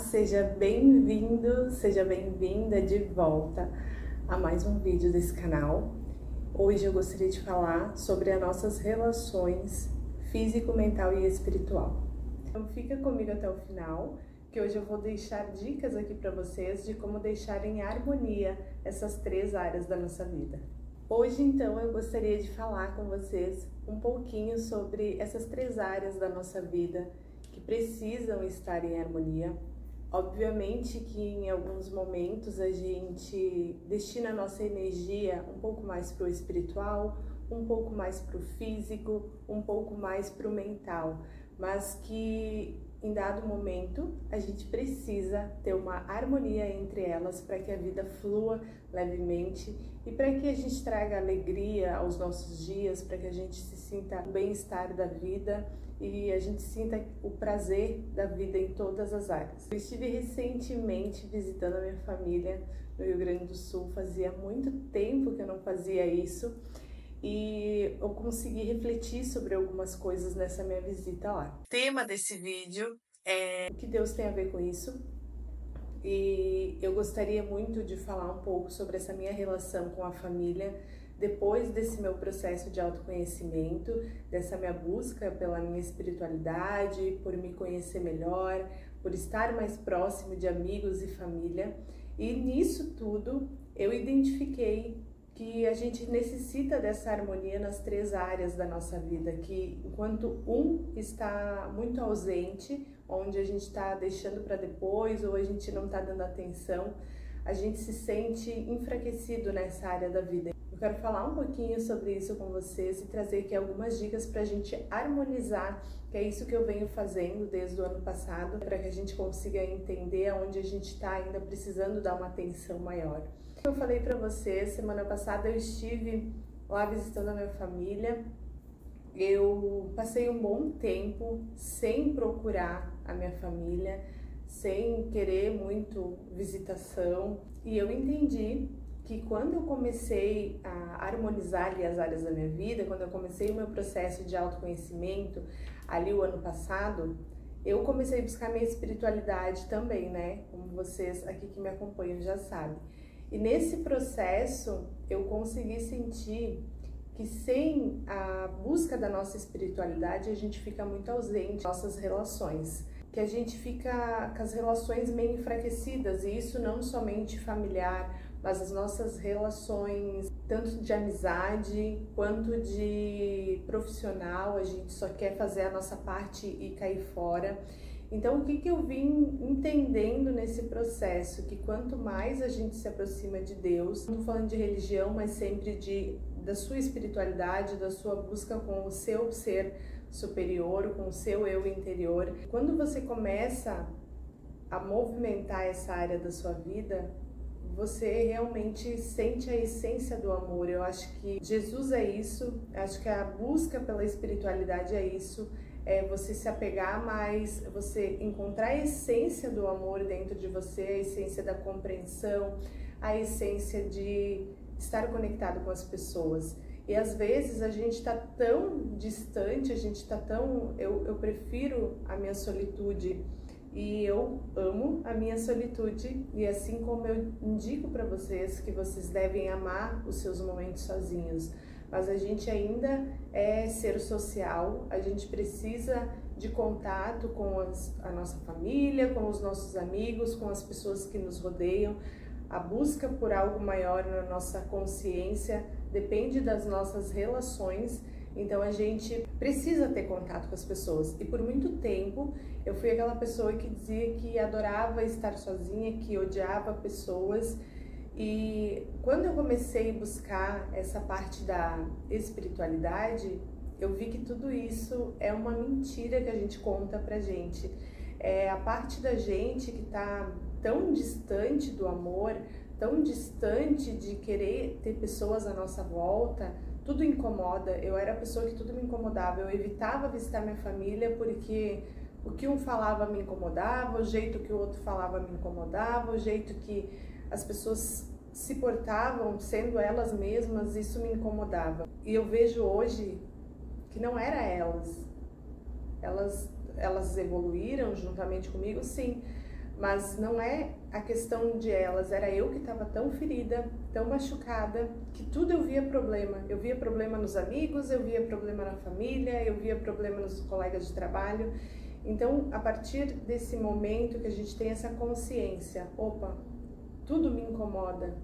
seja bem-vindo, seja bem-vinda de volta a mais um vídeo desse canal. Hoje eu gostaria de falar sobre as nossas relações físico, mental e espiritual. Então fica comigo até o final, que hoje eu vou deixar dicas aqui para vocês de como deixar em harmonia essas três áreas da nossa vida. Hoje, então, eu gostaria de falar com vocês um pouquinho sobre essas três áreas da nossa vida que precisam estar em harmonia. Obviamente que em alguns momentos a gente destina a nossa energia um pouco mais para o espiritual, um pouco mais para o físico, um pouco mais para o mental, mas que em dado momento a gente precisa ter uma harmonia entre elas para que a vida flua levemente e para que a gente traga alegria aos nossos dias, para que a gente se sinta o bem-estar da vida e a gente sinta o prazer da vida em todas as áreas. Eu estive recentemente visitando a minha família no Rio Grande do Sul, fazia muito tempo que eu não fazia isso e eu consegui refletir sobre algumas coisas nessa minha visita lá. O tema desse vídeo é o que Deus tem a ver com isso, e eu gostaria muito de falar um pouco sobre essa minha relação com a família depois desse meu processo de autoconhecimento, dessa minha busca pela minha espiritualidade, por me conhecer melhor, por estar mais próximo de amigos e família. E nisso tudo eu identifiquei que a gente necessita dessa harmonia nas três áreas da nossa vida, que enquanto um está muito ausente, onde a gente está deixando para depois ou a gente não está dando atenção, a gente se sente enfraquecido nessa área da vida. Eu quero falar um pouquinho sobre isso com vocês e trazer aqui algumas dicas para a gente harmonizar, que é isso que eu venho fazendo desde o ano passado, para que a gente consiga entender aonde a gente está ainda precisando dar uma atenção maior. Eu falei para vocês, semana passada eu estive lá visitando a minha família. Eu passei um bom tempo sem procurar a minha família, sem querer muito visitação, e eu entendi que quando eu comecei a harmonizar ali as áreas da minha vida, quando eu comecei o meu processo de autoconhecimento ali o ano passado, eu comecei a buscar minha espiritualidade também, né? Como vocês aqui que me acompanham já sabem. E nesse processo eu consegui sentir que sem a busca da nossa espiritualidade a gente fica muito ausente das nossas relações, que a gente fica com as relações meio enfraquecidas, e isso não somente familiar, mas as nossas relações tanto de amizade quanto de profissional, a gente só quer fazer a nossa parte e cair fora. Então, o que eu vim entendendo nesse processo? Que quanto mais a gente se aproxima de Deus, não tô falando de religião, mas sempre da sua espiritualidade, da sua busca com o seu ser superior, com o seu eu interior. Quando você começa a movimentar essa área da sua vida, você realmente sente a essência do amor. Eu acho que Jesus é isso, acho que a busca pela espiritualidade é isso. É você se apegar mais, você encontrar a essência do amor dentro de você, a essência da compreensão, a essência de estar conectado com as pessoas. E às vezes a gente está tão distante, a gente está tão... Eu prefiro a minha solitude e eu amo a minha solitude, e assim como eu indico para vocês que vocês devem amar os seus momentos sozinhos, mas a gente ainda é ser social, a gente precisa de contato com a nossa família, com os nossos amigos, com as pessoas que nos rodeiam. A busca por algo maior na nossa consciência depende das nossas relações, então a gente precisa ter contato com as pessoas. E por muito tempo eu fui aquela pessoa que dizia que adorava estar sozinha, que odiava pessoas. E quando eu comecei a buscar essa parte da espiritualidade, eu vi que tudo isso é uma mentira que a gente conta pra gente. É a parte da gente que tá tão distante do amor, tão distante de querer ter pessoas à nossa volta, tudo incomoda. Eu era a pessoa que tudo me incomodava, eu evitava visitar minha família porque o que um falava me incomodava, o jeito que o outro falava me incomodava, o jeito que as pessoas se portavam sendo elas mesmas, isso me incomodava. E eu vejo hoje que não era elas evoluíram juntamente comigo, sim, Mas não é a questão de elas, era eu que estava tão ferida, tão machucada, que tudo eu via problema. Eu via problema nos amigos, eu via problema na família, eu via problema nos colegas de trabalho. Então, a partir desse momento que a gente tem essa consciência, opa, tudo me incomoda,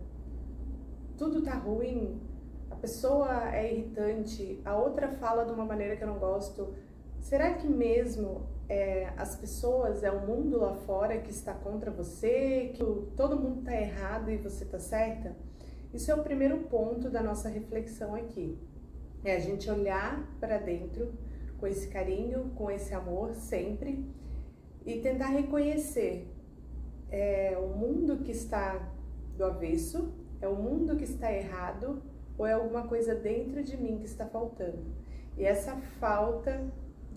tudo tá ruim, a pessoa é irritante, a outra fala de uma maneira que eu não gosto. Será que mesmo as pessoas, é o mundo lá fora que está contra você, que todo mundo está errado e você está certa? Isso é o primeiro ponto da nossa reflexão aqui. É a gente olhar para dentro com esse carinho, com esse amor sempre e tentar reconhecer o mundo que está do avesso, é o mundo que está errado ou é alguma coisa dentro de mim que está faltando. E essa falta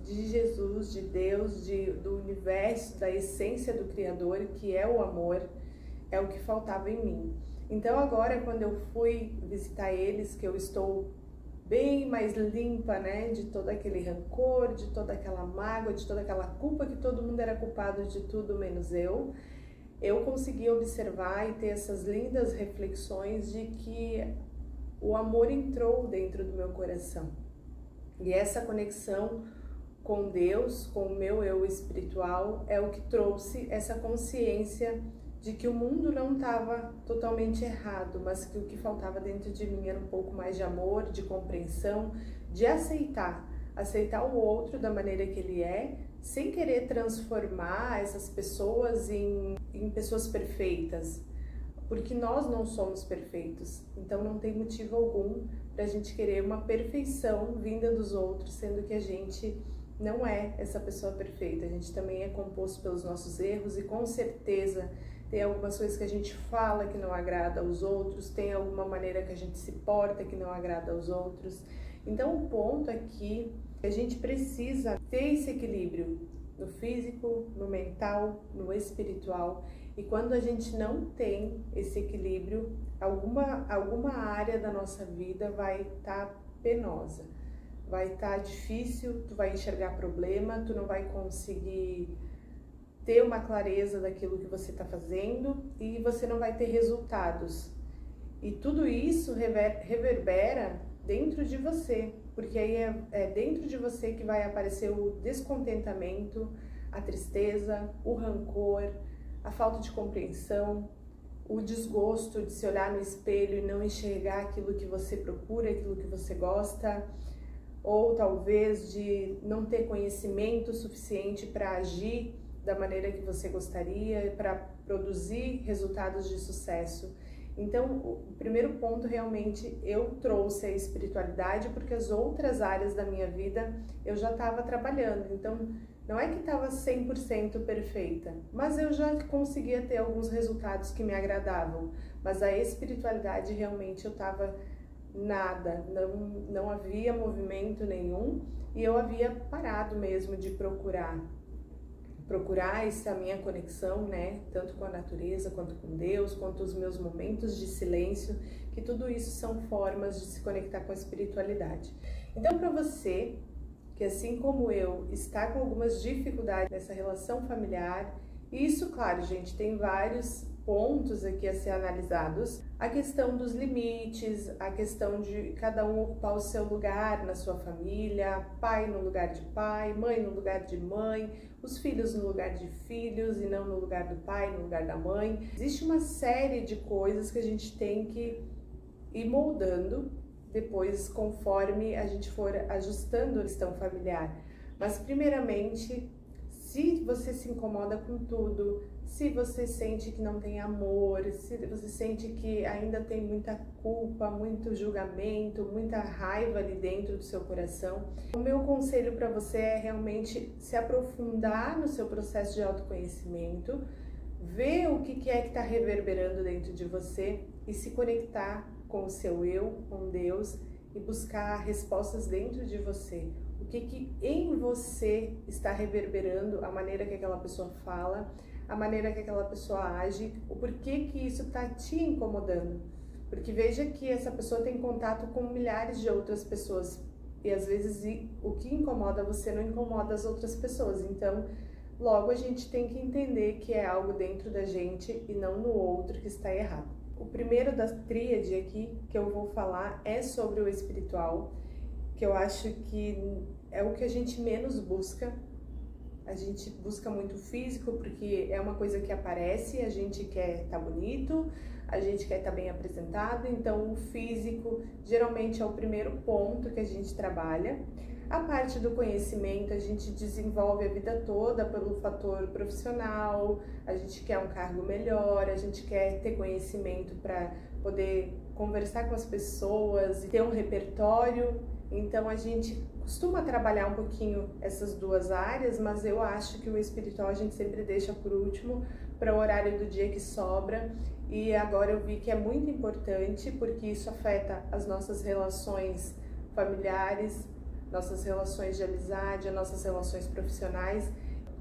de Jesus, de Deus, do universo, da essência do Criador, que é o amor, é o que faltava em mim. Então agora, quando eu fui visitar eles, que eu estou bem mais limpa, né, de todo aquele rancor, de toda aquela mágoa, de toda aquela culpa que todo mundo era culpado de tudo menos eu consegui observar e ter essas lindas reflexões de que o amor entrou dentro do meu coração. E essa conexão com Deus, com o meu eu espiritual, é o que trouxe essa consciência de que o mundo não estava totalmente errado, mas que o que faltava dentro de mim era um pouco mais de amor, de compreensão, de aceitar o outro da maneira que ele é, sem querer transformar essas pessoas em pessoas perfeitas, porque nós não somos perfeitos, então não tem motivo algum para a gente querer uma perfeição vinda dos outros, sendo que a gente não é essa pessoa perfeita, a gente também é composto pelos nossos erros e com certeza tem algumas coisas que a gente fala que não agrada aos outros, tem alguma maneira que a gente se porta que não agrada aos outros. Então o ponto aqui é que a gente precisa ter esse equilíbrio no físico, no mental, no espiritual, e quando a gente não tem esse equilíbrio, alguma área da nossa vida vai estar penosa. Vai estar difícil, tu vai enxergar problema, tu não vai conseguir ter uma clareza daquilo que você está fazendo e você não vai ter resultados. E tudo isso reverbera dentro de você, porque aí é dentro de você que vai aparecer o descontentamento, a tristeza, o rancor, a falta de compreensão, o desgosto de se olhar no espelho e não enxergar aquilo que você procura, aquilo que você gosta, ou talvez de não ter conhecimento suficiente para agir da maneira que você gostaria, para produzir resultados de sucesso. Então, o primeiro ponto realmente eu trouxe a espiritualidade porque as outras áreas da minha vida eu já estava trabalhando. Então, não é que estava 100% perfeita, mas eu já conseguia ter alguns resultados que me agradavam. Mas a espiritualidade realmente eu estava nada, não havia movimento nenhum e eu havia parado mesmo de procurar essa minha conexão, né, tanto com a natureza, quanto com Deus, quanto os meus momentos de silêncio, que tudo isso são formas de se conectar com a espiritualidade. Então, para você, que assim como eu, está com algumas dificuldades nessa relação familiar, e isso, claro, gente, tem vários pontos aqui a ser analisados, a questão dos limites, a questão de cada um ocupar o seu lugar na sua família, pai no lugar de pai, mãe no lugar de mãe, os filhos no lugar de filhos e não no lugar do pai, no lugar da mãe. Existe uma série de coisas que a gente tem que ir moldando depois conforme a gente for ajustando a questão familiar. Mas primeiramente, se você se incomoda com tudo, se você sente que não tem amor, se você sente que ainda tem muita culpa, muito julgamento, muita raiva ali dentro do seu coração, o meu conselho para você é realmente se aprofundar no seu processo de autoconhecimento, ver o que é que está reverberando dentro de você e se conectar com o seu eu, com Deus e buscar respostas dentro de você. O que em você está reverberando, a maneira que aquela pessoa fala, a maneira que aquela pessoa age, o porquê que isso está te incomodando. Porque veja que essa pessoa tem contato com milhares de outras pessoas e às vezes o que incomoda você não incomoda as outras pessoas. Então, Logo, a gente tem que entender que é algo dentro da gente e não no outro que está errado. O primeiro da tríade aqui que eu vou falar é sobre o espiritual, que eu acho que é o que a gente menos busca. A gente busca muito o físico porque é uma coisa que aparece, a gente quer estar bonito, a gente quer estar bem apresentado, então o físico geralmente é o primeiro ponto que a gente trabalha. A parte do conhecimento a gente desenvolve a vida toda pelo fator profissional, a gente quer um cargo melhor, a gente quer ter conhecimento para poder conversar com as pessoas e ter um repertório. Então a gente costuma trabalhar um pouquinho essas duas áreas, mas eu acho que o espiritual a gente sempre deixa por último, para o horário do dia que sobra. E agora eu vi que é muito importante porque isso afeta as nossas relações familiares, nossas relações de amizade, as nossas relações profissionais.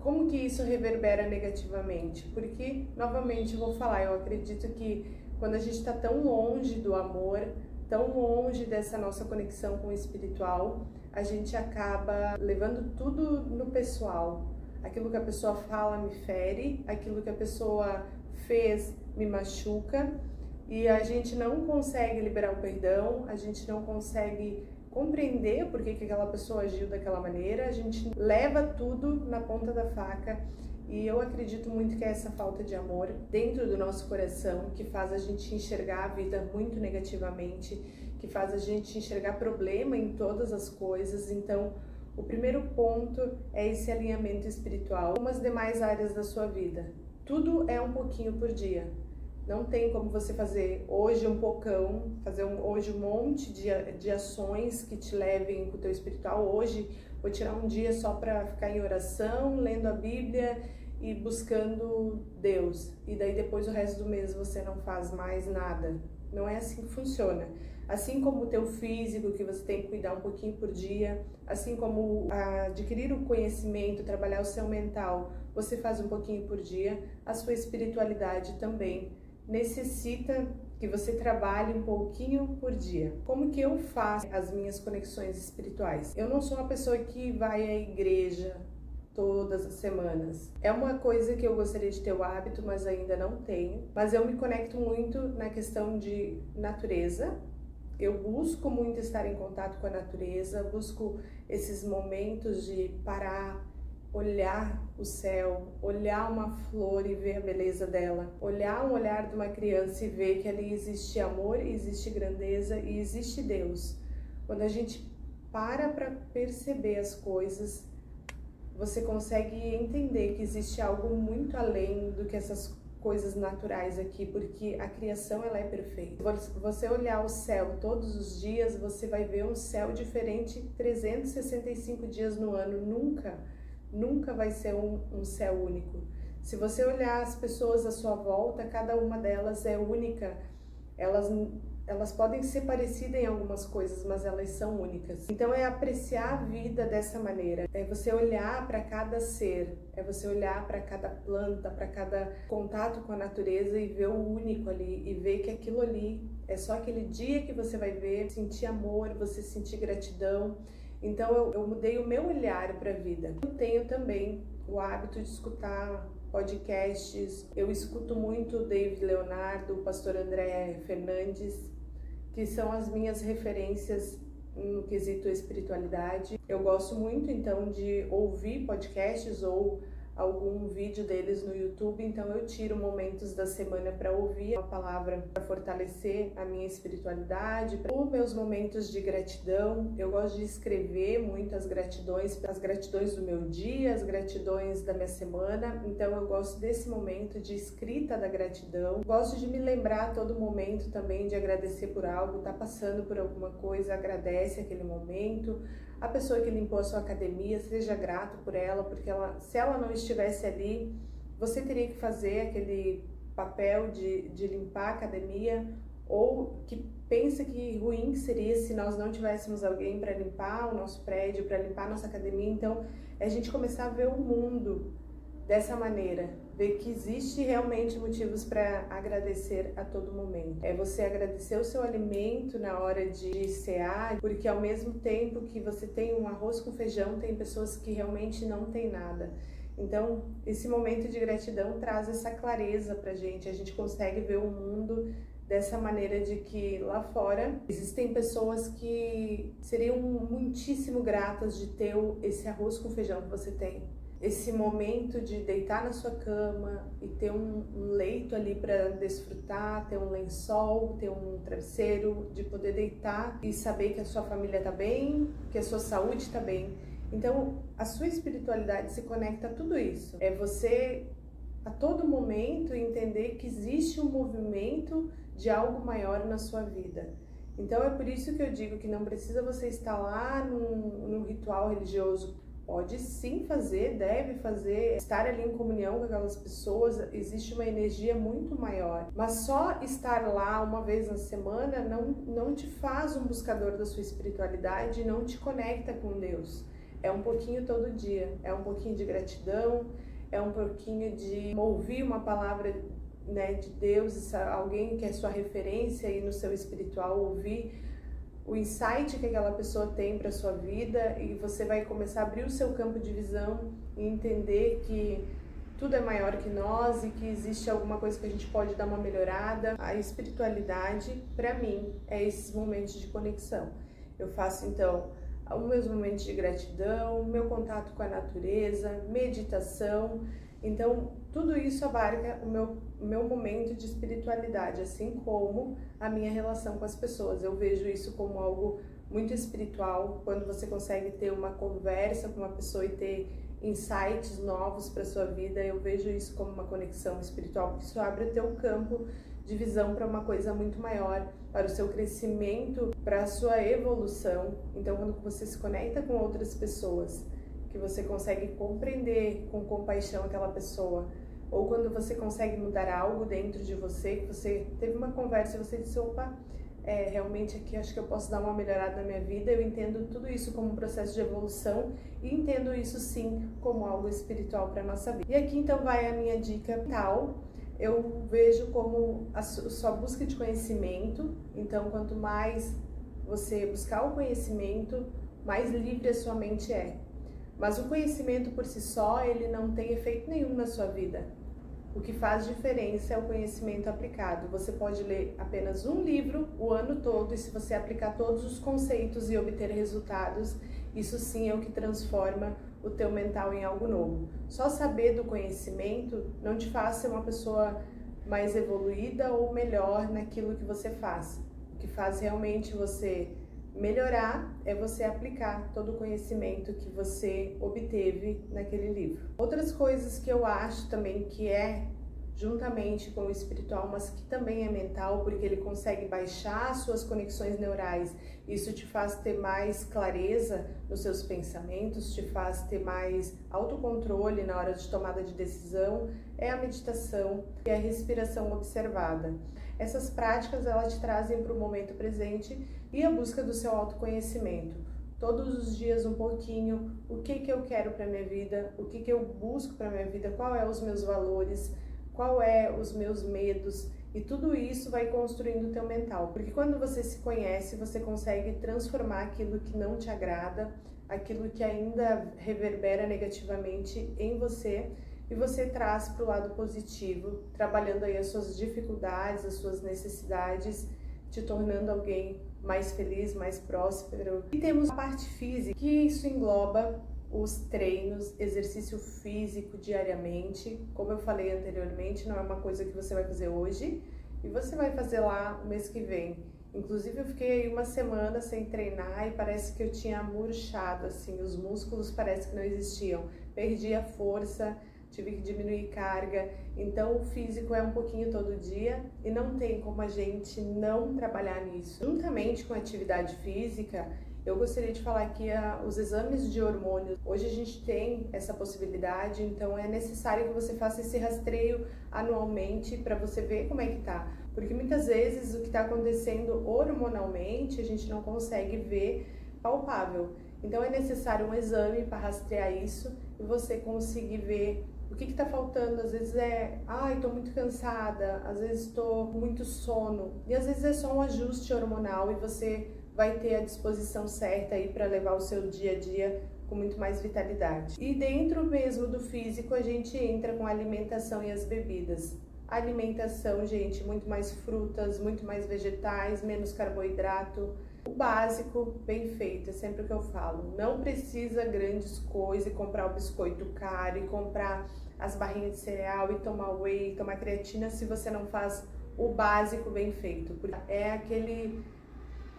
Como que isso reverbera negativamente? Porque, novamente, eu vou falar, eu acredito que quando a gente está tão longe do amor, tão longe dessa nossa conexão com o espiritual, a gente acaba levando tudo no pessoal. Aquilo que a pessoa fala me fere, aquilo que a pessoa fez me machuca, e a gente não consegue liberar o perdão, a gente não consegue compreender por que aquela pessoa agiu daquela maneira, a gente leva tudo na ponta da faca. E eu acredito muito que é essa falta de amor dentro do nosso coração que faz a gente enxergar a vida muito negativamente, que faz a gente enxergar problema em todas as coisas. Então, o primeiro ponto é esse alinhamento espiritual com as demais áreas da sua vida. Tudo é um pouquinho por dia. Não tem como você fazer hoje um pocão, hoje um monte de ações que te levem para o teu espiritual. Hoje vou tirar um dia só para ficar em oração, lendo a Bíblia e buscando Deus. E daí depois o resto do mês você não faz mais nada. Não é assim que funciona. Assim como o teu físico, que você tem que cuidar um pouquinho por dia, assim como adquirir o conhecimento, trabalhar o seu mental, você faz um pouquinho por dia, a sua espiritualidade também necessita que você trabalhe um pouquinho por dia. Como que eu faço as minhas conexões espirituais? Eu não sou uma pessoa que vai à igreja todas as semanas. É uma coisa que eu gostaria de ter o hábito, mas ainda não tenho. Mas eu me conecto muito na questão de natureza. Eu busco muito estar em contato com a natureza, busco esses momentos de parar, olhar o céu, olhar uma flor e ver a beleza dela, olhar um olhar de uma criança e ver que ali existe amor, existe grandeza e existe Deus. Quando a gente para perceber as coisas, você consegue entender que existe algo muito além do que essas coisas naturais aqui, porque a criação ela é perfeita. Se você olhar o céu todos os dias, você vai ver um céu diferente 365 dias no ano, nunca vai ser um céu único. Se você olhar as pessoas à sua volta, cada uma delas é única. Elas podem ser parecidas em algumas coisas, mas elas são únicas. Então é apreciar a vida dessa maneira. É você olhar para cada ser, é você olhar para cada planta, para cada contato com a natureza e ver o único ali, e ver que aquilo ali é só aquele dia que você vai ver, sentir amor, você sentir gratidão. Então eu mudei o meu olhar para a vida. Eu tenho também o hábito de escutar podcasts. Eu escuto muito o David Leonardo, o pastor André Fernandes, que são as minhas referências no quesito espiritualidade. Eu gosto muito então de ouvir podcasts ou algum vídeo deles no YouTube, então eu tiro momentos da semana para ouvir uma palavra para fortalecer a minha espiritualidade, os meus momentos de gratidão. Eu gosto de escrever muito as gratidões do meu dia, as gratidões da minha semana, então eu gosto desse momento de escrita da gratidão. Gosto de me lembrar a todo momento também de agradecer por algo, tá passando por alguma coisa, agradece aquele momento. A pessoa que limpou a sua academia, seja grato por ela, porque se ela não estivesse ali, você teria que fazer aquele papel de limpar a academia, ou que pensa que ruim que seria se nós não tivéssemos alguém para limpar o nosso prédio, para limpar a nossa academia. Então, é a gente começar a ver o mundo dessa maneira, ver que existe realmente motivos para agradecer a todo momento. É você agradecer o seu alimento na hora de cear, porque ao mesmo tempo que você tem um arroz com feijão, tem pessoas que realmente não têm nada. Então, esse momento de gratidão traz essa clareza pra gente, a gente consegue ver o mundo dessa maneira de que lá fora existem pessoas que seriam muitíssimo gratas de ter esse arroz com feijão que você tem. Esse momento de deitar na sua cama e ter um leito ali para desfrutar, ter um lençol, ter um travesseiro, de poder deitar e saber que a sua família tá bem, que a sua saúde tá bem. Então, a sua espiritualidade se conecta a tudo isso. É você, a todo momento, entender que existe um movimento de algo maior na sua vida. Então, é por isso que eu digo que não precisa você estar lá num ritual religioso. Pode sim fazer, deve fazer, estar ali em comunhão com aquelas pessoas, existe uma energia muito maior. Mas só estar lá uma vez na semana não te faz um buscador da sua espiritualidade, não te conecta com Deus. É um pouquinho todo dia, é um pouquinho de gratidão, é um pouquinho de ouvir uma palavra, né, de Deus, alguém que é sua referência aí no seu espiritual, ouvir o insight que aquela pessoa tem para sua vida, e você vai começar a abrir o seu campo de visão e entender que tudo é maior que nós e que existe alguma coisa que a gente pode dar uma melhorada. A espiritualidade, para mim, é esses momentos de conexão. Eu faço então os meus momentos de gratidão, meu contato com a natureza, meditação. Então, tudo isso abarca o meu momento de espiritualidade, assim como a minha relação com as pessoas. Eu vejo isso como algo muito espiritual, quando você consegue ter uma conversa com uma pessoa e ter insights novos para sua vida. Eu vejo isso como uma conexão espiritual, porque isso abre o teu campo de visão para uma coisa muito maior, para o seu crescimento, para a sua evolução. Então, quando você se conecta com outras pessoas, que você consegue compreender com compaixão aquela pessoa, ou quando você consegue mudar algo dentro de você, que você teve uma conversa e você disse, opa, realmente aqui acho que eu posso dar uma melhorada na minha vida. Eu entendo tudo isso como um processo de evolução e entendo isso sim como algo espiritual para a nossa vida. E aqui então vai a minha dica tal. Eu vejo como a sua busca de conhecimento. Então, quanto mais você buscar o conhecimento, mais livre a sua mente é. Mas o conhecimento por si só, ele não tem efeito nenhum na sua vida. O que faz diferença é o conhecimento aplicado. Você pode ler apenas um livro o ano todo, e se você aplicar todos os conceitos e obter resultados, isso sim é o que transforma o teu mental em algo novo. Só saber do conhecimento não te faz ser uma pessoa mais evoluída ou melhor naquilo que você faz. O que faz realmente você melhorar é você aplicar todo o conhecimento que você obteve naquele livro. Outras coisas que eu acho também que é juntamente com o espiritual, mas que também é mental, porque ele consegue baixar suas conexões neurais. Isso te faz ter mais clareza nos seus pensamentos, te faz ter mais autocontrole na hora de tomada de decisão, é a meditação e a respiração observada. Essas práticas, elas te trazem para o momento presente e a busca do seu autoconhecimento. Todos os dias um pouquinho, o que eu quero para minha vida, o que eu busco para minha vida, qual é os meus valores, qual é os meus medos, e tudo isso vai construindo o teu mental, porque quando você se conhece, você consegue transformar aquilo que não te agrada, aquilo que ainda reverbera negativamente em você, e você traz para o lado positivo, trabalhando aí as suas dificuldades, as suas necessidades, te tornando alguém mais feliz, mais próspero. E temos a parte física, que isso engloba os treinos, exercício físico diariamente. Como eu falei anteriormente, não é uma coisa que você vai fazer hoje e você vai fazer lá o mês que vem. Inclusive eu fiquei uma semana sem treinar e parece que eu tinha murchado, assim, os músculos parece que não existiam. Perdi a força, tive que diminuir carga. Então o físico é um pouquinho todo dia e não tem como a gente não trabalhar nisso. Juntamente com a atividade física, eu gostaria de falar aqui os exames de hormônios. Hoje a gente tem essa possibilidade, então é necessário que você faça esse rastreio anualmente para você ver como é que tá. Porque muitas vezes o que está acontecendo hormonalmente a gente não consegue ver palpável. Então é necessário um exame para rastrear isso e você conseguir ver o que está faltando. Às vezes estou muito cansada, às vezes estou com muito sono, e às vezes é só um ajuste hormonal e você vai ter a disposição certa aí para levar o seu dia a dia com muito mais vitalidade. E dentro mesmo do físico, a gente entra com a alimentação e as bebidas. A alimentação, gente, muito mais frutas, muito mais vegetais, menos carboidrato. O básico, bem feito, é sempre o que eu falo. Não precisa grandes coisas e comprar o biscoito caro e comprar as barrinhas de cereal e tomar whey, tomar creatina se você não faz o básico bem feito. É aquele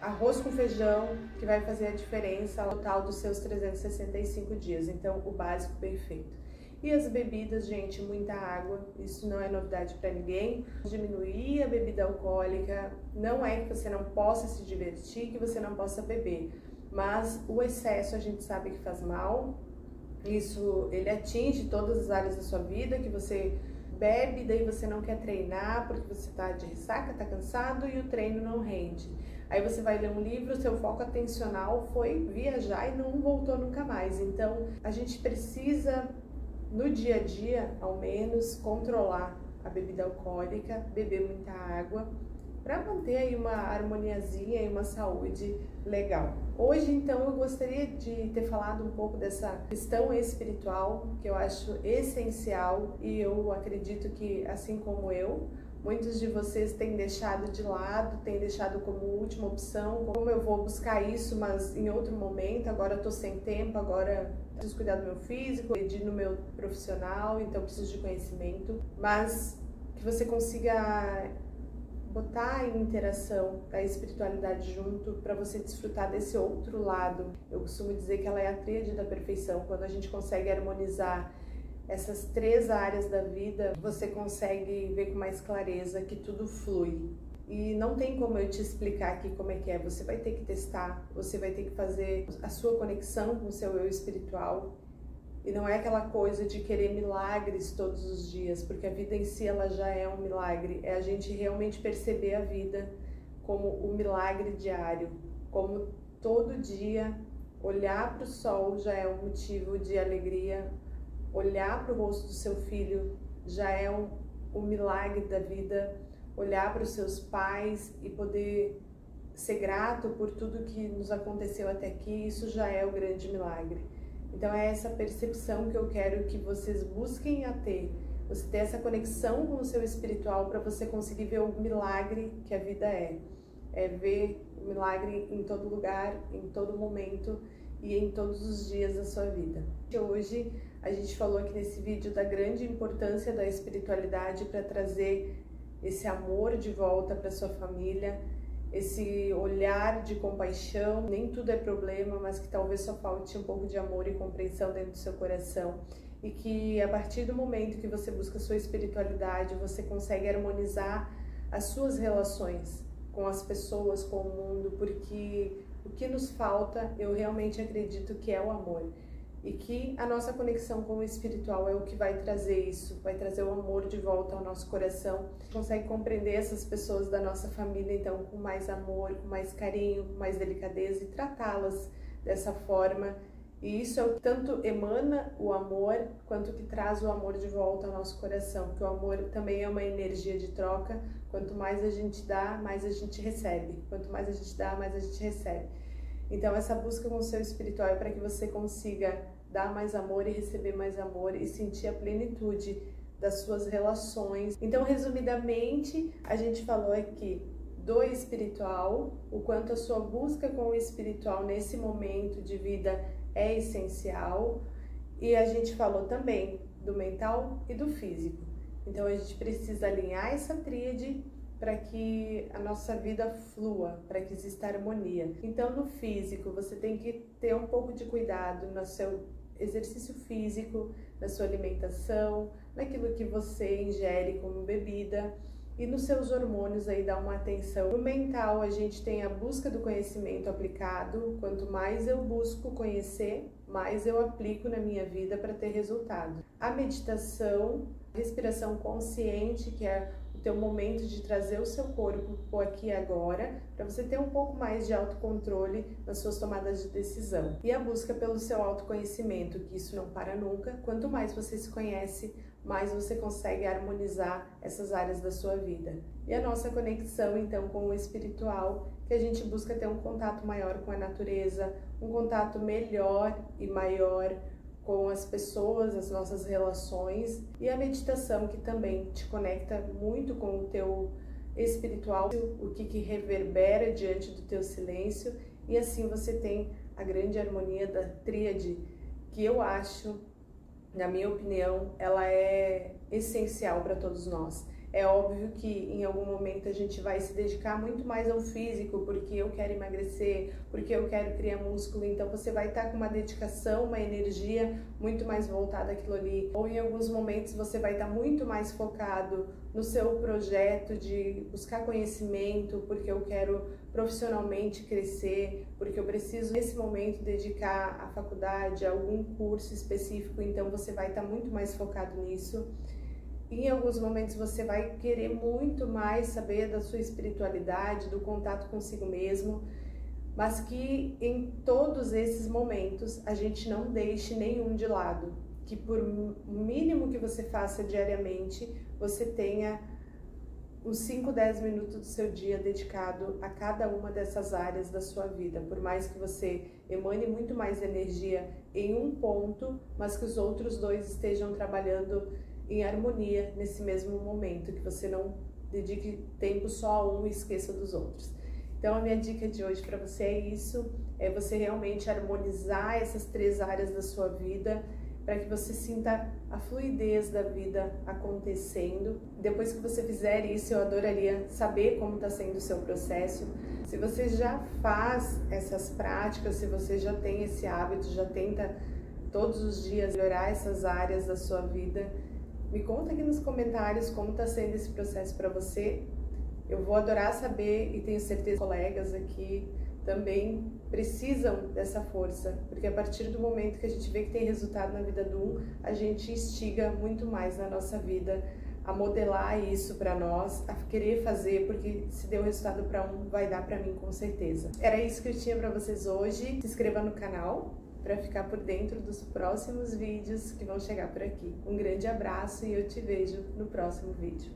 arroz com feijão que vai fazer a diferença ao total dos seus 365 dias. Então, o básico bem feito. E as bebidas, gente, muita água, isso não é novidade para ninguém. Diminuir a bebida alcoólica, não é que você não possa se divertir, que você não possa beber, mas o excesso a gente sabe que faz mal. Isso, ele atinge todas as áreas da sua vida, que você bebe, daí você não quer treinar porque você tá de ressaca, tá cansado e o treino não rende. Aí você vai ler um livro, seu foco atencional foi viajar e não voltou nunca mais. Então, a gente precisa, no dia a dia, ao menos, controlar a bebida alcoólica, beber muita água, para manter aí uma harmoniazinha e uma saúde legal. Hoje, então, eu gostaria de ter falado um pouco dessa questão espiritual, que eu acho essencial e eu acredito que, assim como eu, muitos de vocês têm deixado de lado, têm deixado como última opção, como eu vou buscar isso, mas em outro momento, agora eu tô sem tempo, agora preciso cuidar do meu físico, no meu profissional, então preciso de conhecimento, mas que você consiga botar em interação a espiritualidade junto para você desfrutar desse outro lado. Eu costumo dizer que ela é a tríade da perfeição. Quando a gente consegue harmonizar essas três áreas da vida, você consegue ver com mais clareza que tudo flui. E não tem como eu te explicar aqui como é que é. Você vai ter que testar, você vai ter que fazer a sua conexão com o seu eu espiritual. E não é aquela coisa de querer milagres todos os dias, porque a vida em si ela já é um milagre. É a gente realmente perceber a vida como o milagre diário, como todo dia olhar para o sol já é um motivo de alegria, olhar para o rosto do seu filho já é um milagre da vida, olhar para os seus pais e poder ser grato por tudo que nos aconteceu até aqui, isso já é o grande milagre. Então é essa percepção que eu quero que vocês busquem a ter. Você ter essa conexão com o seu espiritual para você conseguir ver o milagre que a vida é. É ver o milagre em todo lugar, em todo momento e em todos os dias da sua vida. Hoje a gente falou aqui nesse vídeo da grande importância da espiritualidade para trazer esse amor de volta para sua família, esse olhar de compaixão. Nem tudo é problema, mas que talvez só falte um pouco de amor e compreensão dentro do seu coração, e que a partir do momento que você busca a sua espiritualidade, você consegue harmonizar as suas relações com as pessoas, com o mundo, porque o que nos falta, eu realmente acredito que é o amor. E que a nossa conexão com o espiritual é o que vai trazer isso, vai trazer o amor de volta ao nosso coração. A gente consegue compreender essas pessoas da nossa família, então, com mais amor, com mais carinho, com mais delicadeza e tratá-las dessa forma. E isso é o que tanto emana o amor, quanto que traz o amor de volta ao nosso coração, porque o amor também é uma energia de troca. Quanto mais a gente dá, mais a gente recebe. Quanto mais a gente dá, mais a gente recebe. Então, essa busca com o seu espiritual é para que você consiga dar mais amor e receber mais amor e sentir a plenitude das suas relações. Então, resumidamente, a gente falou aqui do espiritual, o quanto a sua busca com o espiritual nesse momento de vida é essencial, e a gente falou também do mental e do físico. Então, a gente precisa alinhar essa tríade para que a nossa vida flua, para que exista harmonia. Então, no físico, você tem que ter um pouco de cuidado no seu exercício físico, na sua alimentação, naquilo que você ingere como bebida, e nos seus hormônios aí dá uma atenção. No mental, a gente tem a busca do conhecimento aplicado. Quanto mais eu busco conhecer, mais eu aplico na minha vida para ter resultado. A meditação, respiração consciente, que é o teu momento de trazer o seu corpo pro aqui e agora, para você ter um pouco mais de autocontrole nas suas tomadas de decisão. E a busca pelo seu autoconhecimento, que isso não para nunca. Quanto mais você se conhece, mais você consegue harmonizar essas áreas da sua vida. E a nossa conexão, então, com o espiritual, que a gente busca ter um contato maior com a natureza, um contato melhor e maior com as pessoas, as nossas relações, e a meditação, que também te conecta muito com o teu espiritual, o que reverbera diante do teu silêncio, e assim você tem a grande harmonia da tríade, que eu acho, na minha opinião, ela é essencial para todos nós. É óbvio que em algum momento a gente vai se dedicar muito mais ao físico, porque eu quero emagrecer, porque eu quero criar músculo, então você vai estar com uma dedicação, uma energia muito mais voltada àquilo ali. Ou em alguns momentos você vai estar muito mais focado no seu projeto de buscar conhecimento, porque eu quero profissionalmente crescer, porque eu preciso nesse momento dedicar à faculdade, a algum curso específico, então você vai estar muito mais focado nisso. Em alguns momentos você vai querer muito mais saber da sua espiritualidade, do contato consigo mesmo, mas que em todos esses momentos a gente não deixe nenhum de lado, que por mínimo que você faça diariamente, você tenha uns 5, 10 minutos do seu dia dedicado a cada uma dessas áreas da sua vida, por mais que você emane muito mais energia em um ponto, mas que os outros dois estejam trabalhando em harmonia nesse mesmo momento, que você não dedique tempo só a um e esqueça dos outros. Então a minha dica de hoje para você é isso, é você realmente harmonizar essas 3 áreas da sua vida, para que você sinta a fluidez da vida acontecendo. Depois que você fizer isso, eu adoraria saber como está sendo o seu processo. Se você já faz essas práticas, se você já tem esse hábito, já tenta todos os dias melhorar essas áreas da sua vida, me conta aqui nos comentários como está sendo esse processo para você. Eu vou adorar saber e tenho certeza que os colegas aqui também precisam dessa força, porque a partir do momento que a gente vê que tem resultado na vida do um, a gente instiga muito mais na nossa vida a modelar isso para nós, a querer fazer, porque se deu resultado para um, vai dar para mim com certeza. Era isso que eu tinha para vocês hoje. Se inscreva no canal para ficar por dentro dos próximos vídeos que vão chegar por aqui. Um grande abraço e eu te vejo no próximo vídeo.